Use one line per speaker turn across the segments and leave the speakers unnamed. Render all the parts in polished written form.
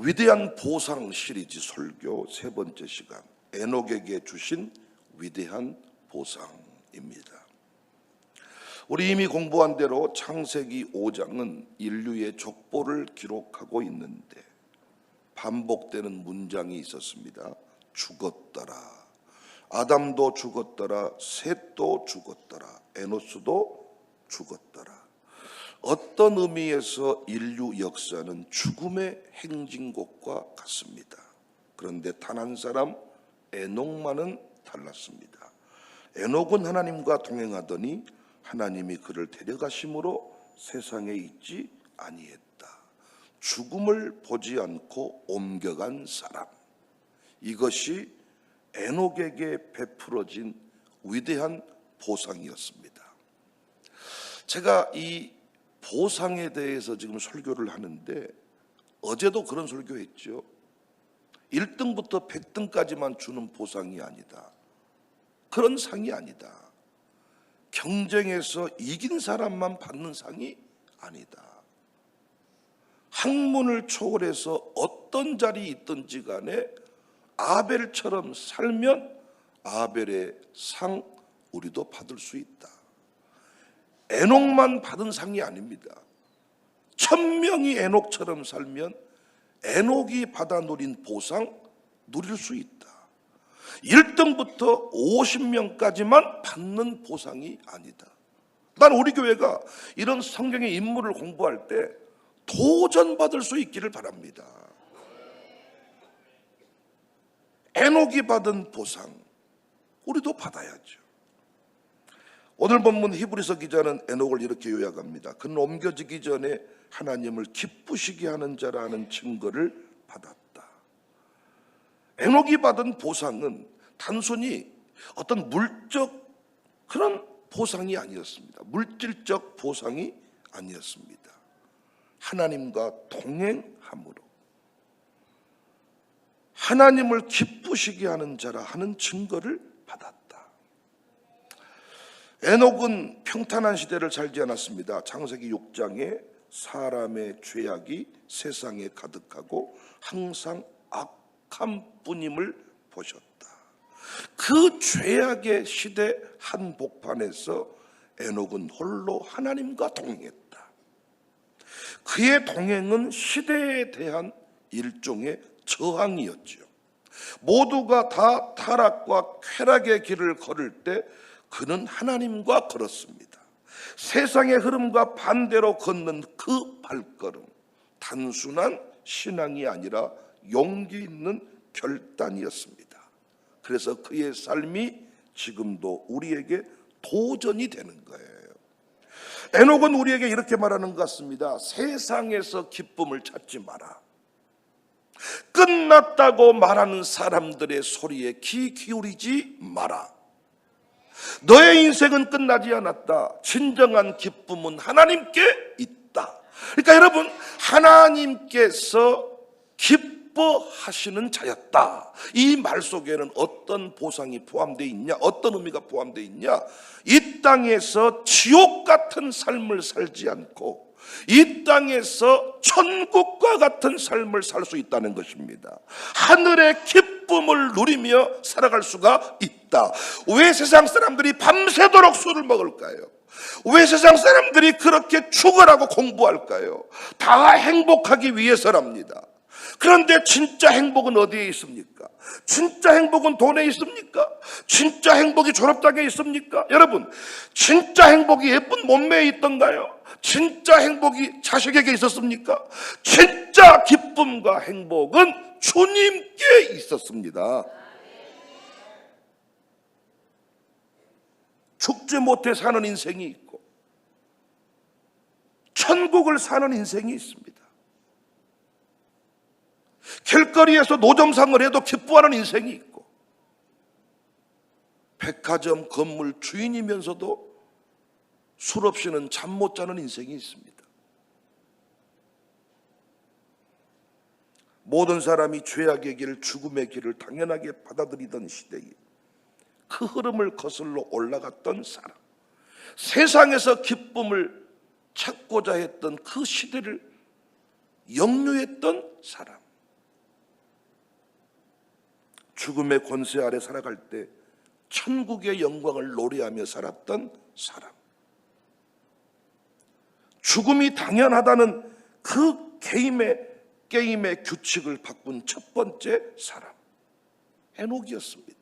위대한 보상 시리즈 설교 세 번째 시간, 에녹에게 주신 위대한 보상입니다. 우리 이미 공부한 대로 창세기 5장은 인류의 족보를 기록하고 있는데 반복되는 문장이 있었습니다. 죽었더라. 아담도 죽었더라. 셋도 죽었더라. 에노스도 죽었더라. 어떤 의미에서 인류 역사는 죽음의 행진곡과 같습니다. 그런데 단 한 사람 에녹만은 달랐습니다. 에녹은 하나님과 동행하더니 하나님이 그를 데려가심으로 세상에 있지 아니했다. 죽음을 보지 않고 옮겨간 사람. 이것이 에녹에게 베풀어진 위대한 보상이었습니다. 제가 이 보상에 대해서 지금 설교를 하는데 어제도 그런 설교했죠. 1등부터 100등까지만 주는 보상이 아니다. 그런 상이 아니다. 경쟁에서 이긴 사람만 받는 상이 아니다. 학문을 초월해서 어떤 자리에 있든지 간에 아벨처럼 살면 아벨의 상 우리도 받을 수 있다. 에녹만 받은 상이 아닙니다. 1000명이 에녹처럼 살면 에녹이 받아 누린 보상 누릴 수 있다. 1등부터 50명까지만 받는 보상이 아니다. 난 우리 교회가 이런 성경의 인물을 공부할 때 도전받을 수 있기를 바랍니다. 에녹이 받은 보상 우리도 받아야죠. 오늘 본문 히브리서 기자는 에녹을 이렇게 요약합니다. 그는 옮겨지기 전에 하나님을 기쁘시게 하는 자라는 증거를 받았다. 에녹이 받은 보상은 단순히 어떤 물적 그런 보상이 아니었습니다. 물질적 보상이 아니었습니다. 하나님과 동행함으로 하나님을 기쁘시게 하는 자라 하는 증거를 받았다. 에녹은 평탄한 시대를 살지 않았습니다. 창세기 6장에 사람의 죄악이 세상에 가득하고 항상 악한 뿐임을 보셨다. 그 죄악의 시대 한복판에서 에녹은 홀로 하나님과 동행했다. 그의 동행은 시대에 대한 일종의 저항이었죠. 모두가 다 타락과 쾌락의 길을 걸을 때 그는 하나님과 걸었습니다. 세상의 흐름과 반대로 걷는 그 발걸음, 단순한 신앙이 아니라 용기 있는 결단이었습니다. 그래서 그의 삶이 지금도 우리에게 도전이 되는 거예요. 에녹은 우리에게 이렇게 말하는 것 같습니다. 세상에서 기쁨을 찾지 마라. 끝났다고 말하는 사람들의 소리에 귀 기울이지 마라. 너의 인생은 끝나지 않았다. 진정한 기쁨은 하나님께 있다. 그러니까 여러분, 하나님께서 기뻐하시는 자였다. 이 말 속에는 어떤 보상이 포함되어 있냐? 어떤 의미가 포함되어 있냐? 이 땅에서 지옥 같은 삶을 살지 않고 이 땅에서 천국과 같은 삶을 살 수 있다는 것입니다. 하늘의 기쁨을 누리며 살아갈 수가 있다. 왜 세상 사람들이 밤새도록 술을 먹을까요? 왜 세상 사람들이 그렇게 죽으라고 공부할까요? 다 행복하기 위해서랍니다. 그런데 진짜 행복은 어디에 있습니까? 진짜 행복은 돈에 있습니까? 진짜 행복이 졸업장에 있습니까? 여러분, 진짜 행복이 예쁜 몸매에 있던가요? 진짜 행복이 자식에게 있었습니까? 진짜 기쁨과 행복은 주님께 있었습니다. 죽지 못해 사는 인생이 있고 천국을 사는 인생이 있습니다. 길거리에서 노점상을 해도 기뻐하는 인생이 있고 백화점 건물 주인이면서도 술 없이는 잠 못 자는 인생이 있습니다. 모든 사람이 죄악의 길, 죽음의 길을 당연하게 받아들이던 시대에 그 흐름을 거슬러 올라갔던 사람, 세상에서 기쁨을 찾고자 했던 그 시대를 역류했던 사람, 죽음의 권세 아래 살아갈 때 천국의 영광을 노래하며 살았던 사람, 죽음이 당연하다는 그 게임의 규칙을 바꾼 첫 번째 사람, 에녹이었습니다.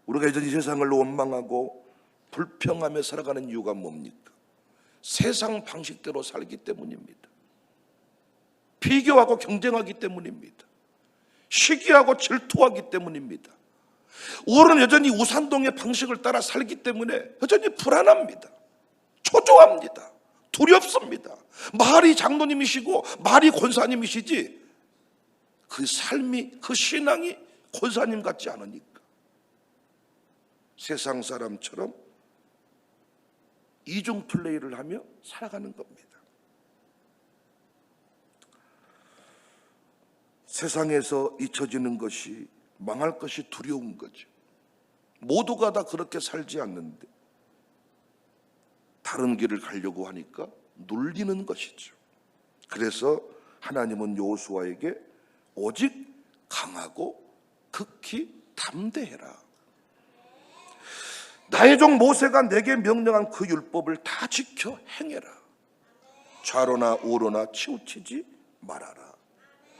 우리가 여전히 세상을 원망하고 불평하며 살아가는 이유가 뭡니까? 세상 방식대로 살기 때문입니다. 비교하고 경쟁하기 때문입니다. 시기하고 질투하기 때문입니다. 우리는 여전히 우산동의 방식을 따라 살기 때문에 여전히 불안합니다. 초조합니다. 두렵습니다. 말이 장로님이시고 말이 권사님이시지 그 삶이, 그 신앙이 권사님 같지 않으니까 세상 사람처럼 이중 플레이를 하며 살아가는 겁니다. 세상에서 잊혀지는 것이, 망할 것이 두려운 거죠. 모두가 다 그렇게 살지 않는데 다른 길을 가려고 하니까 눌리는 것이죠. 그래서 하나님은 여호수아에게 오직 강하고 극히 담대해라. 나의 종 모세가 내게 명령한 그 율법을 다 지켜 행해라. 좌로나 우로나 치우치지 말아라.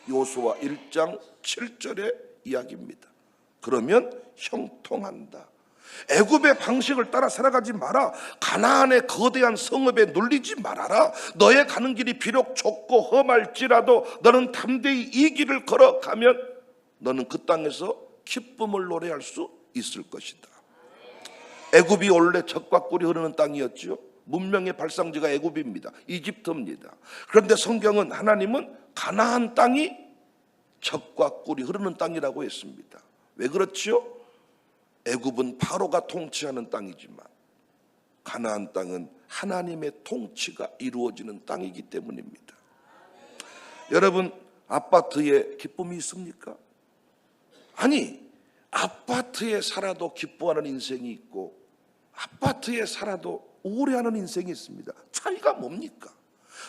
여호수아 1장 7절의 이야기입니다. 그러면 형통한다. 애굽의 방식을 따라 살아가지 마라. 가나안의 거대한 성읍에 눌리지 말아라. 너의 가는 길이 비록 좁고 험할지라도 너는 담대히 이 길을 걸어가면 너는 그 땅에서 기쁨을 노래할 수 있을 것이다. 애굽이 원래 젖과 꿀이 흐르는 땅이었죠. 문명의 발상지가 애굽입니다. 이집트입니다. 그런데 성경은, 하나님은 가나안 땅이 젖과 꿀이 흐르는 땅이라고 했습니다. 왜 그렇죠? 애굽은 바로가 통치하는 땅이지만 가나안 땅은 하나님의 통치가 이루어지는 땅이기 때문입니다. 여러분, 아파트에 기쁨이 있습니까? 아니, 아파트에 살아도 기뻐하는 인생이 있고 아파트에 살아도 우울해하는 인생이 있습니다. 차이가 뭡니까?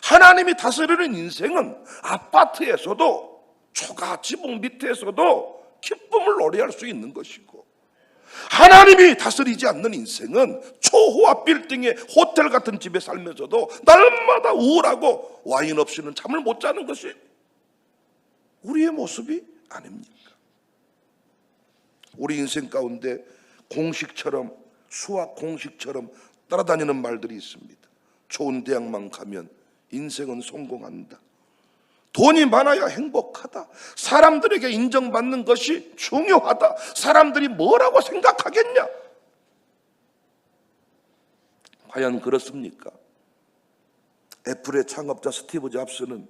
하나님이 다스리는 인생은 아파트에서도 초가지붕 밑에서도 기쁨을 노래할 수 있는 것이고, 하나님이 다스리지 않는 인생은 초호화 빌딩의 호텔 같은 집에 살면서도 날마다 우울하고 와인 없이는 잠을 못 자는 것이 우리의 모습이 아닙니까? 우리 인생 가운데 공식처럼, 수학 공식처럼 따라다니는 말들이 있습니다. 좋은 대학만 가면 인생은 성공한다. 돈이 많아야 행복하다. 사람들에게 인정받는 것이 중요하다. 사람들이 뭐라고 생각하겠냐? 과연 그렇습니까? 애플의 창업자 스티브 잡스는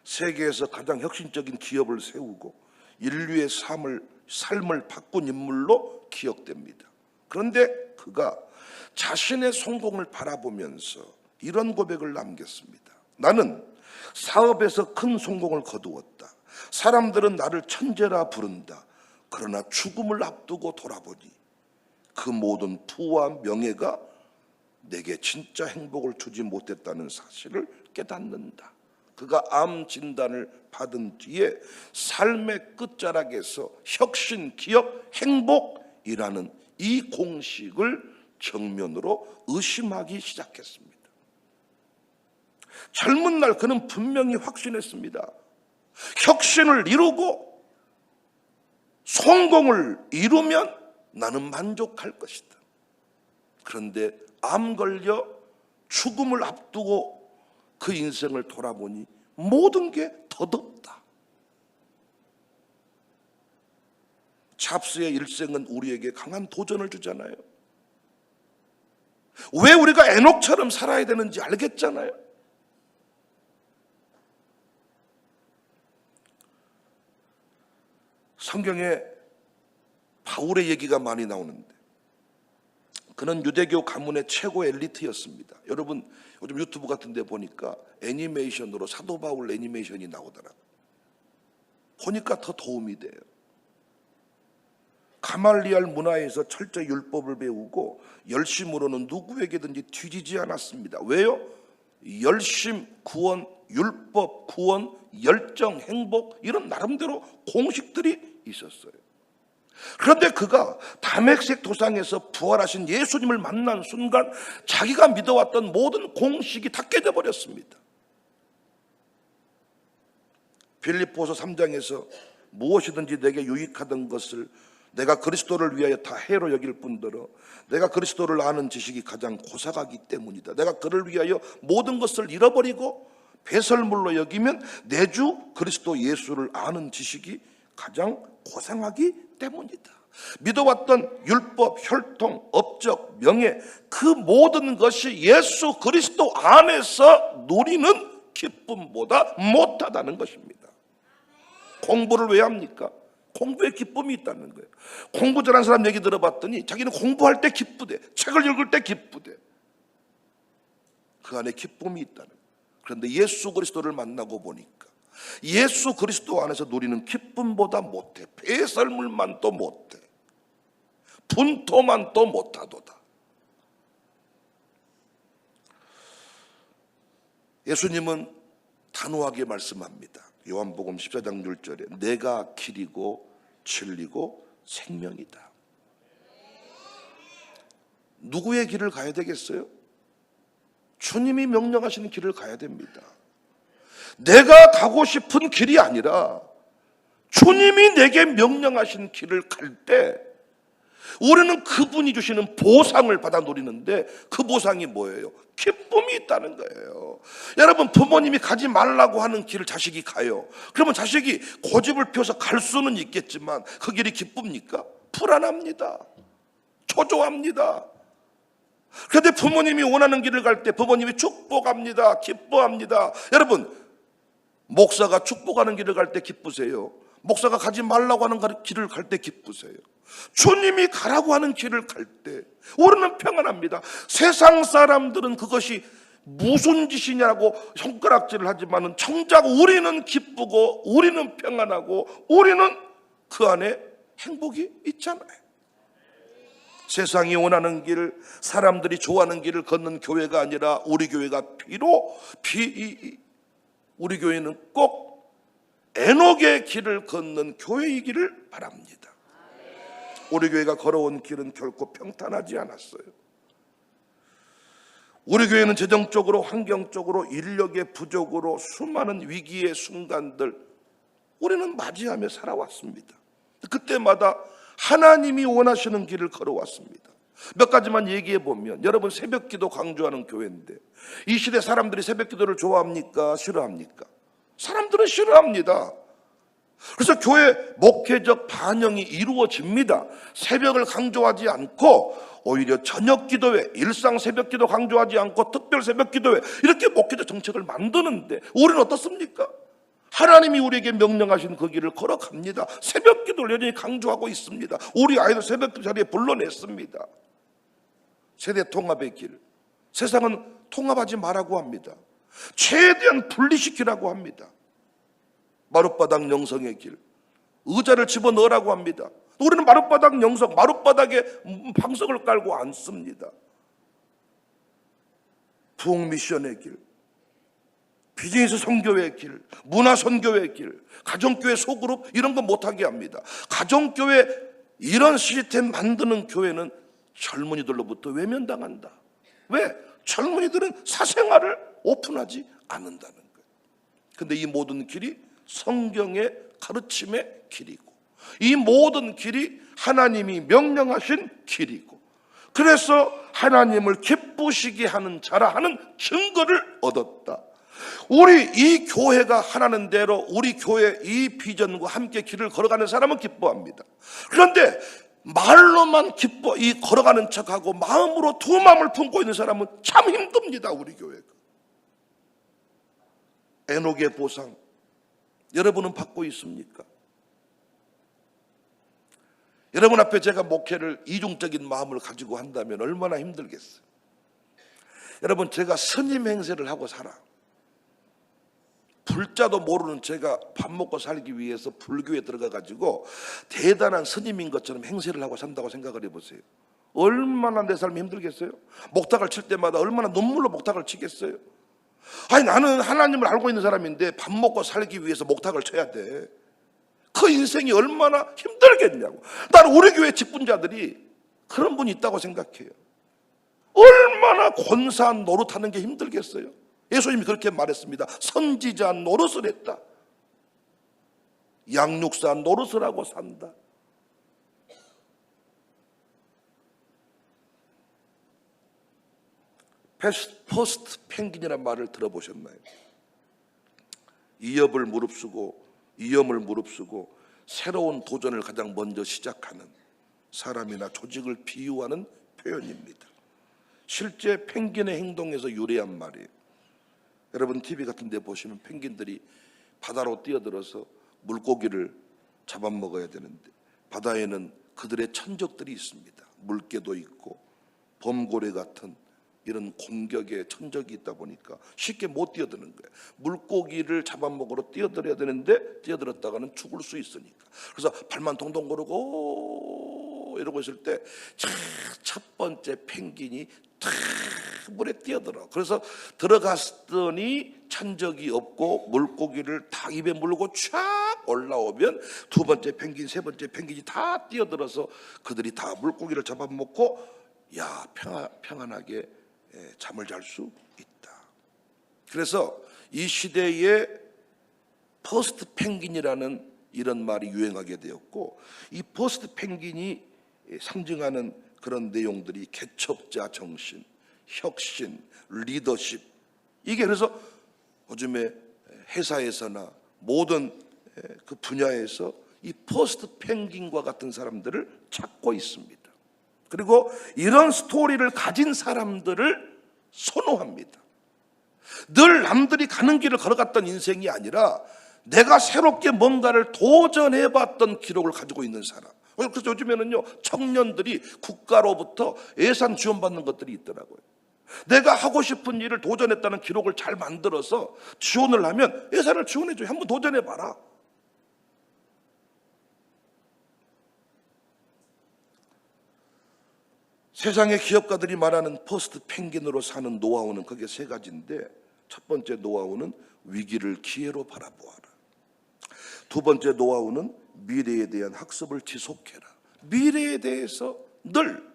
세계에서 가장 혁신적인 기업을 세우고 인류의 삶을 바꾼 인물로 기억됩니다. 그런데 그가 자신의 성공을 바라보면서 이런 고백을 남겼습니다. 나는 사업에서 큰 성공을 거두었다. 사람들은 나를 천재라 부른다. 그러나 죽음을 앞두고 돌아보니 그 모든 부와 명예가 내게 진짜 행복을 주지 못했다는 사실을 깨닫는다. 그가 암 진단을 받은 뒤에 삶의 끝자락에서 혁신, 기업, 행복이라는 이 공식을 정면으로 의심하기 시작했습니다. 젊은 날 그는 분명히 확신했습니다. 혁신을 이루고 성공을 이루면 나는 만족할 것이다. 그런데 암 걸려 죽음을 앞두고 그 인생을 돌아보니 모든 게 덧없다. 잡스의 일생은 우리에게 강한 도전을 주잖아요. 왜 우리가 에녹처럼 살아야 되는지 알겠잖아요. 성경에 바울의 얘기가 많이 나오는데 그는 유대교 가문의 최고 엘리트였습니다. 여러분 요즘 유튜브 같은 데 보니까 애니메이션으로 사도 바울 애니메이션이 나오더라고요. 보니까 더 도움이 돼요. 가말리알 문화에서 철저히 율법을 배우고 열심으로는 누구에게든지 뒤지지 않았습니다. 왜요? 열심, 구원, 율법, 구원, 열정, 행복 이런 나름대로 공식들이 있었어요. 그런데 그가 다메섹 도상에서 부활하신 예수님을 만난 순간 자기가 믿어왔던 모든 공식이 다 깨져버렸습니다. 빌립보서 3장에서 무엇이든지 내게 유익하던 것을 내가 그리스도를 위하여 다 해로 여길 뿐더러 내가 그리스도를 아는 지식이 가장 고사하기 때문이다. 내가 그를 위하여 모든 것을 잃어버리고 배설물로 여기면 내 주 그리스도 예수를 아는 지식이 가장 고상하기 때문이다. 믿어왔던 율법, 혈통, 업적, 명예 그 모든 것이 예수 그리스도 안에서 누리는 기쁨보다 못하다는 것입니다. 공부를 왜 합니까? 공부에 기쁨이 있다는 거예요. 공부 잘하는 사람 얘기 들어봤더니 자기는 공부할 때 기쁘대. 책을 읽을 때 기쁘대. 그 안에 기쁨이 있다는 거예요. 그런데 예수 그리스도를 만나고 보니까 예수 그리스도 안에서 누리는 기쁨보다 못해. 배설물만 또 못해. 분토만 또 못하도다. 예수님은 단호하게 말씀합니다. 요한복음 14장 1절에 내가 길이고 진리고 생명이다. 누구의 길을 가야 되겠어요? 주님이 명령하시는 길을 가야 됩니다. 내가 가고 싶은 길이 아니라 주님이 내게 명령하신 길을 갈 때 우리는 그분이 주시는 보상을 받아 누리는데 그 보상이 뭐예요? 기쁨이 있다는 거예요. 여러분, 부모님이 가지 말라고 하는 길을 자식이 가요. 그러면 자식이 고집을 펴서 갈 수는 있겠지만 그 길이 기쁩니까? 불안합니다. 초조합니다. 그런데 부모님이 원하는 길을 갈 때 부모님이 축복합니다. 기뻐합니다. 여러분, 목사가 축복하는 길을 갈 때 기쁘세요? 목사가 가지 말라고 하는 길을 갈 때 기쁘세요? 주님이 가라고 하는 길을 갈 때 우리는 평안합니다. 세상 사람들은 그것이 무슨 짓이냐고 손가락질을 하지만 정작 우리는 기쁘고 우리는 평안하고 우리는 그 안에 행복이 있잖아요. 세상이 원하는 길, 사람들이 좋아하는 길을 걷는 교회가 아니라 우리 교회가 우리 교회는 꼭 에녹의 길을 걷는 교회이기를 바랍니다. 우리 교회가 걸어온 길은 결코 평탄하지 않았어요. 우리 교회는 재정적으로, 환경적으로, 인력의 부족으로 수많은 위기의 순간들 우리는 맞이하며 살아왔습니다. 그때마다 하나님이 원하시는 길을 걸어왔습니다. 몇 가지만 얘기해 보면, 여러분, 새벽기도 강조하는 교회인데 이 시대 사람들이 새벽기도를 좋아합니까? 싫어합니까? 사람들은 싫어합니다. 그래서 교회 목회적 반영이 이루어집니다. 새벽을 강조하지 않고 오히려 저녁 기도회, 일상 새벽 기도 강조하지 않고 특별 새벽 기도회 이렇게 목회적 정책을 만드는데 우리는 어떻습니까? 하나님이 우리에게 명령하신 그 길을 걸어갑니다. 새벽 기도를 여전히 강조하고 있습니다. 우리 아이들 새벽 기도 자리에 불러냈습니다. 세대 통합의 길, 세상은 통합하지 말라고 합니다. 최대한 분리시키라고 합니다. 마룻바닥 영성의 길, 의자를 집어넣으라고 합니다. 우리는 마룻바닥 영성, 마룻바닥에 방석을 깔고 앉습니다. 부흥 미션의 길, 비즈니스 선교의 길, 문화 선교의 길, 가정교회 소그룹 이런 거 못하게 합니다. 가정교회 이런 시스템 만드는 교회는 젊은이들로부터 외면당한다. 왜? 젊은이들은 사생활을 오픈하지 않는다는 거예요. 그런데 이 모든 길이 성경의 가르침의 길이고 이 모든 길이 하나님이 명령하신 길이고 그래서 하나님을 기쁘시게 하는 자라 하는 증거를 얻었다. 우리 이 교회가 하라는 대로 우리 교회 이 비전과 함께 길을 걸어가는 사람은 기뻐합니다. 그런데 말로만 기뻐 이 걸어가는 척하고 마음으로 두 마음을 품고 있는 사람은 참 힘듭니다. 우리 교회가. 에녹의 보상 여러분은 받고 있습니까? 여러분 앞에 제가 목회를 이중적인 마음을 가지고 한다면 얼마나 힘들겠어요. 여러분, 제가 스님 행세를 하고 살아. 불자도 모르는 제가 밥 먹고 살기 위해서 불교에 들어가 가지고 대단한 스님인 것처럼 행세를 하고 산다고 생각을 해보세요. 얼마나 내 삶이 힘들겠어요? 목탁을 칠 때마다 얼마나 눈물로 목탁을 치겠어요? 아니 나는 하나님을 알고 있는 사람인데 밥 먹고 살기 위해서 목탁을 쳐야 돼. 그 인생이 얼마나 힘들겠냐고. 나는 우리 교회 직분자들이 그런 분이 있다고 생각해요. 얼마나 권사한 노릇하는 게 힘들겠어요. 예수님이 그렇게 말했습니다. 선지자 노릇을 했다. 양육사 노릇을 하고 산다. 포스트 펭귄이라는 말을 들어보셨나요? 위협을 무릅쓰고 위험을 무릅쓰고 새로운 도전을 가장 먼저 시작하는 사람이나 조직을 비유하는 표현입니다. 실제 펭귄의 행동에서 유래한 말이에요. 여러분 TV 같은 데 보시면 펭귄들이 바다로 뛰어들어서 물고기를 잡아먹어야 되는데 바다에는 그들의 천적들이 있습니다. 물개도 있고 범고래 같은 이런 공격의 천적이 있다 보니까 쉽게 못 뛰어드는 거예요. 물고기를 잡아먹으러 뛰어들어야 되는데 뛰어들었다가는 죽을 수 있으니까. 그래서 발만 동동 구르고 이러고 있을 때 첫 번째 펭귄이 탁 물에 뛰어들어. 그래서 들어갔더니 천적이 없고 물고기를 딱 입에 물고 촥 올라오면 두 번째 펭귄, 세 번째 펭귄이 다 뛰어들어서 그들이 다 물고기를 잡아먹고 야 평안하게 잠을 잘 수 있다. 그래서 이 시대에 포스트 펭귄이라는 이런 말이 유행하게 되었고 이 포스트 펭귄이 상징하는 그런 내용들이 개척자 정신, 혁신, 리더십 이게 그래서 요즘에 회사에서나 모든 그 분야에서 이 포스트 펭귄과 같은 사람들을 찾고 있습니다. 그리고 이런 스토리를 가진 사람들을 선호합니다. 늘 남들이 가는 길을 걸어갔던 인생이 아니라 내가 새롭게 뭔가를 도전해봤던 기록을 가지고 있는 사람. 그래서 요즘에는요 청년들이 국가로부터 예산 지원받는 것들이 있더라고요. 내가 하고 싶은 일을 도전했다는 기록을 잘 만들어서 지원을 하면 예산을 지원해줘요. 한번 도전해봐라. 세상의 기업가들이 말하는 포스트 펭귄으로 사는 노하우는 그게 세 가지인데 첫 번째 노하우는 위기를 기회로 바라보아라. 두 번째 노하우는 미래에 대한 학습을 지속해라. 미래에 대해서 늘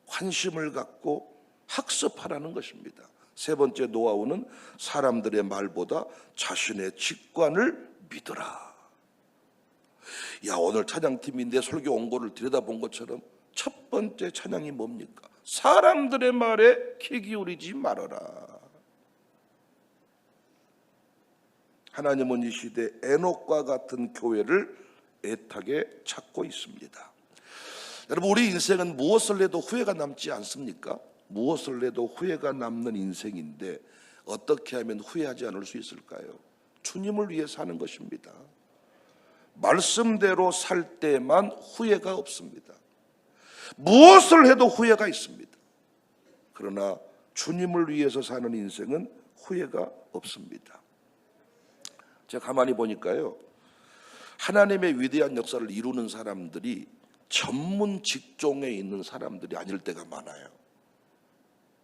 관심을 갖고 학습하라는 것입니다. 세 번째 노하우는 사람들의 말보다 자신의 직관을 믿어라. 야 오늘 찬양팀인데 설교 원고를 들여다본 것처럼 첫 번째 찬양이 뭡니까? 사람들의 말에 귀 기울이지 말아라. 하나님은 이 시대 에녹과 같은 교회를 애타게 찾고 있습니다. 여러분 우리 인생은 무엇을 해도 후회가 남지 않습니까? 무엇을 해도 후회가 남는 인생인데 어떻게 하면 후회하지 않을 수 있을까요? 주님을 위해 사는 것입니다. 말씀대로 살 때만 후회가 없습니다. 무엇을 해도 후회가 있습니다. 그러나 주님을 위해서 사는 인생은 후회가 없습니다. 제가 가만히 보니까요 하나님의 위대한 역사를 이루는 사람들이 전문 직종에 있는 사람들이 아닐 때가 많아요.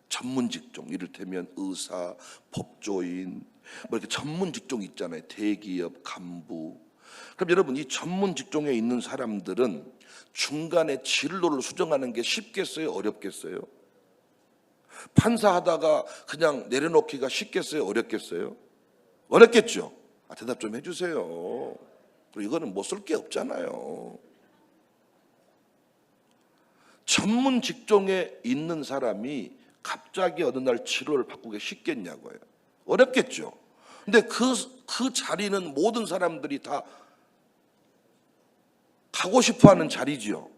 전문 직종, 이를테면 의사, 법조인 뭐 이렇게 전문 직종 있잖아요. 대기업 간부. 그럼 여러분 이 전문 직종에 있는 사람들은 중간에 진로를 수정하는 게 쉽겠어요? 어렵겠어요? 판사하다가 그냥 내려놓기가 쉽겠어요? 어렵겠어요? 어렵겠죠? 대답 좀 해주세요. 이거는 뭐 쓸 게 없잖아요. 전문 직종에 있는 사람이 갑자기 어느 날 진로를 바꾸기 쉽겠냐고요. 어렵겠죠. 근데 그 자리는 모든 사람들이 다 가고 싶어하는 자리지요.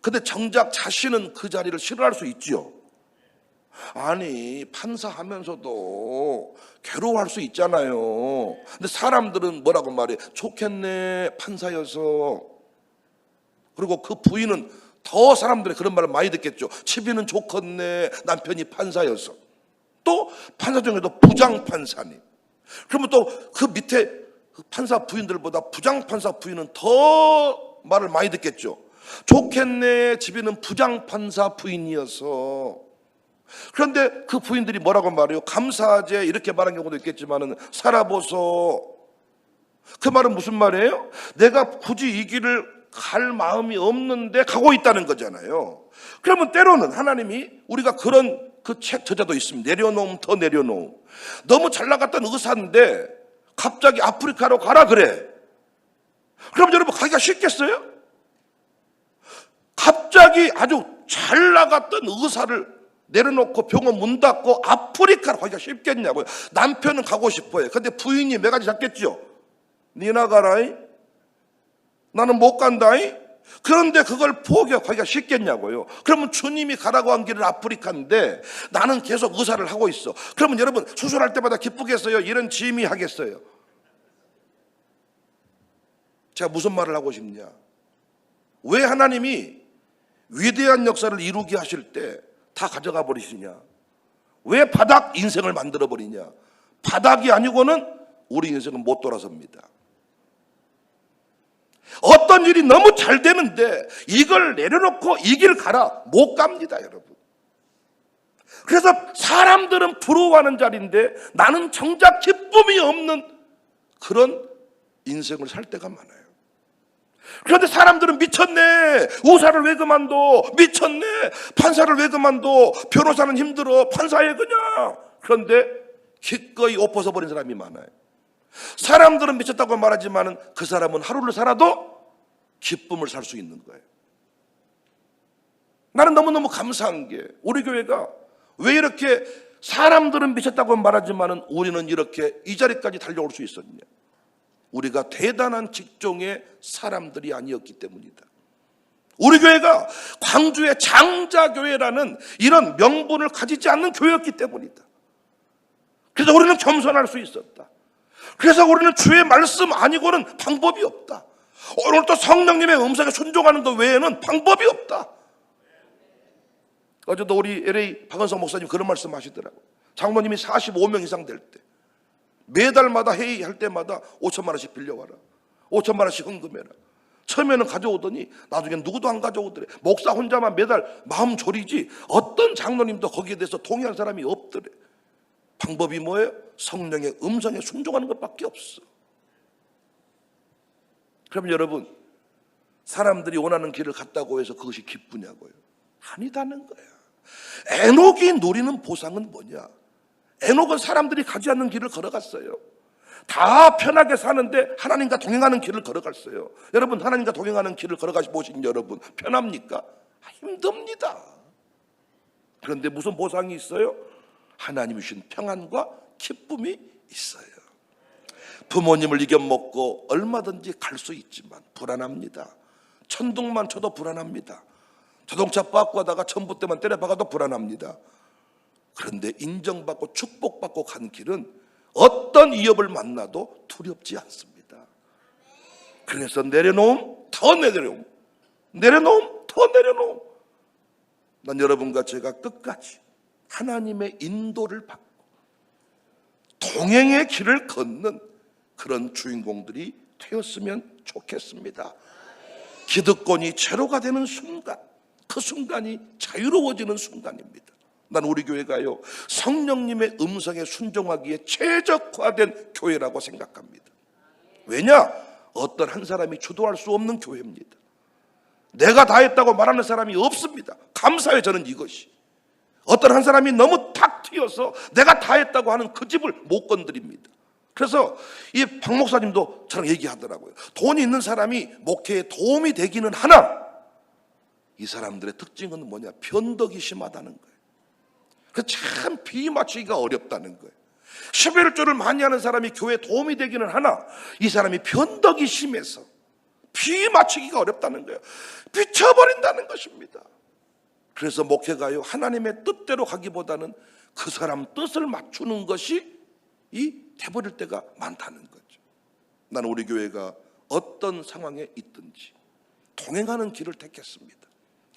근데 정작 자신은 그 자리를 싫어할 수 있지요. 아니 판사하면서도 괴로워할 수 있잖아요. 근데 사람들은 뭐라고 말해? 좋겠네 판사여서. 그리고 그 부인은 더 사람들이 그런 말을 많이 듣겠죠. 집이는 좋겠네 남편이 판사여서. 또 판사 중에도 부장판사님. 그러면 또 그 밑에 판사 부인들보다 부장판사 부인은 더 말을 많이 듣겠죠. 좋겠네 집에는 부장판사 부인이어서. 그런데 그 부인들이 뭐라고 말해요? 감사하제 이렇게 말한 경우도 있겠지만은 살아보소. 그 말은 무슨 말이에요? 내가 굳이 이 길을 갈 마음이 없는데 가고 있다는 거잖아요. 그러면 때로는 하나님이 우리가 그런 그 책 저자도 있습니다. 내려놓음 더 내려놓음. 너무 잘 나갔던 의사인데 갑자기 아프리카로 가라 그래. 그럼 여러분 가기가 쉽겠어요? 갑자기 아주 잘 나갔던 의사를 내려놓고 병원 문 닫고 아프리카로 가기가 쉽겠냐고요. 남편은 가고 싶어요. 근데 부인이 몇 가지 잡겠죠. 니 나가라이. 나는 못 간다이. 그런데 그걸 포기하고 가기가 쉽겠냐고요. 그러면 주님이 가라고 한 길은 아프리카인데 나는 계속 의사를 하고 있어. 그러면 여러분 수술할 때마다 기쁘겠어요? 이런 짐이 하겠어요? 제가 무슨 말을 하고 싶냐? 왜 하나님이 위대한 역사를 이루게 하실 때 다 가져가 버리시냐? 왜 바닥 인생을 만들어 버리냐? 바닥이 아니고는 우리 인생은 못 돌아섭니다. 어떤 일이 너무 잘 되는데 이걸 내려놓고 이 길 가라 못 갑니다, 여러분. 그래서 사람들은 부러워하는 자리인데 나는 정작 기쁨이 없는 그런 인생을 살 때가 많아요. 그런데 사람들은 미쳤네. 의사를 왜 그만둬? 미쳤네. 판사를 왜 그만둬? 변호사는 힘들어. 판사에 그냥. 그런데 기꺼이 옷 벗어버린 사람이 많아요. 사람들은 미쳤다고 말하지만 그 사람은 하루를 살아도 기쁨을 살 수 있는 거예요. 나는 너무너무 감사한 게 우리 교회가 왜 이렇게 사람들은 미쳤다고 말하지만 우리는 이렇게 이 자리까지 달려올 수 있었냐? 우리가 대단한 직종의 사람들이 아니었기 때문이다. 우리 교회가 광주의 장자교회라는 이런 명분을 가지지 않는 교회였기 때문이다. 그래서 우리는 겸손할 수 있었다. 그래서 우리는 주의 말씀 아니고는 방법이 없다. 오늘 또 성령님의 음성에 순종하는 것 외에는 방법이 없다. 어제도 우리 LA 박은성 목사님 그런 말씀 하시더라고요. 장로님이 45명 이상 될 때 매달마다 회의할 때마다 5천만 원씩 빌려와라. 5천만 원씩 헌금해라. 처음에는 가져오더니 나중엔 누구도 안 가져오더래. 목사 혼자만 매달 마음 졸이지 어떤 장로님도 거기에 대해서 동의한 사람이 없더래. 방법이 뭐예요? 성령의 음성에 순종하는 것밖에 없어. 그럼 여러분, 사람들이 원하는 길을 갔다고 해서 그것이 기쁘냐고요? 아니다는 거야. 에녹이 누리는 보상은 뭐냐? 에녹은 사람들이 가지 않는 길을 걸어갔어요. 다 편하게 사는데 하나님과 동행하는 길을 걸어갔어요. 여러분, 하나님과 동행하는 길을 걸어가시 보신 여러분 편합니까? 힘듭니다. 그런데 무슨 보상이 있어요? 하나님이 주신 평안과 기쁨이 있어요. 부모님을 이겨먹고 얼마든지 갈 수 있지만 불안합니다. 천둥만 쳐도 불안합니다. 자동차 빠꾸 하다가 전봇대만 때려박아도 불안합니다. 그런데 인정받고 축복받고 간 길은 어떤 위협을 만나도 두렵지 않습니다. 그래서 내려놓음, 더 내려놓음, 내려놓음, 더 내려놓음. 난 여러분과 제가 끝까지 하나님의 인도를 받고 동행의 길을 걷는 그런 주인공들이 되었으면 좋겠습니다. 기득권이 제로가 되는 순간, 그 순간이 자유로워지는 순간입니다. 난 우리 교회가요, 성령님의 음성에 순종하기에 최적화된 교회라고 생각합니다. 왜냐? 어떤 한 사람이 주도할 수 없는 교회입니다. 내가 다 했다고 말하는 사람이 없습니다. 감사해요, 저는 이것이. 어떤 한 사람이 너무 탁 튀어서 내가 다 했다고 하는 그 집을 못 건드립니다. 그래서 이 박 목사님도 저랑 얘기하더라고요. 돈이 있는 사람이 목회에 도움이 되기는 하나 이 사람들의 특징은 뭐냐? 변덕이 심하다는 거예요. 참 비맞추기가 어렵다는 거예요. 11조를 많이 하는 사람이 교회에 도움이 되기는 하나 이 사람이 변덕이 심해서 비맞추기가 어렵다는 거예요. 비춰버린다는 것입니다. 그래서 목회가요, 하나님의 뜻대로 가기보다는 그 사람 뜻을 맞추는 것이 돼버릴 때가 많다는 거죠. 나는 우리 교회가 어떤 상황에 있든지 동행하는 길을 택했습니다.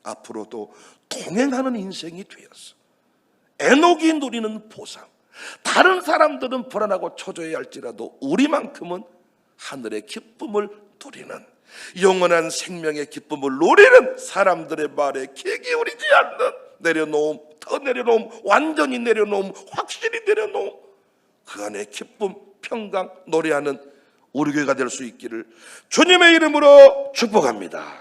앞으로도 동행하는 인생이 되었어. 에녹이 누리는 보상, 다른 사람들은 불안하고 초조해야 할지라도 우리만큼은 하늘의 기쁨을 누리는, 영원한 생명의 기쁨을 누리는 사람들의 말에 귀 기울이지 않는 내려놓음, 더 더 내려놓음, 완전히 내려놓음, 확실히 내려놓음, 그 안에 기쁨, 평강, 노래하는 우리 교회가 될 수 있기를 주님의 이름으로 축복합니다.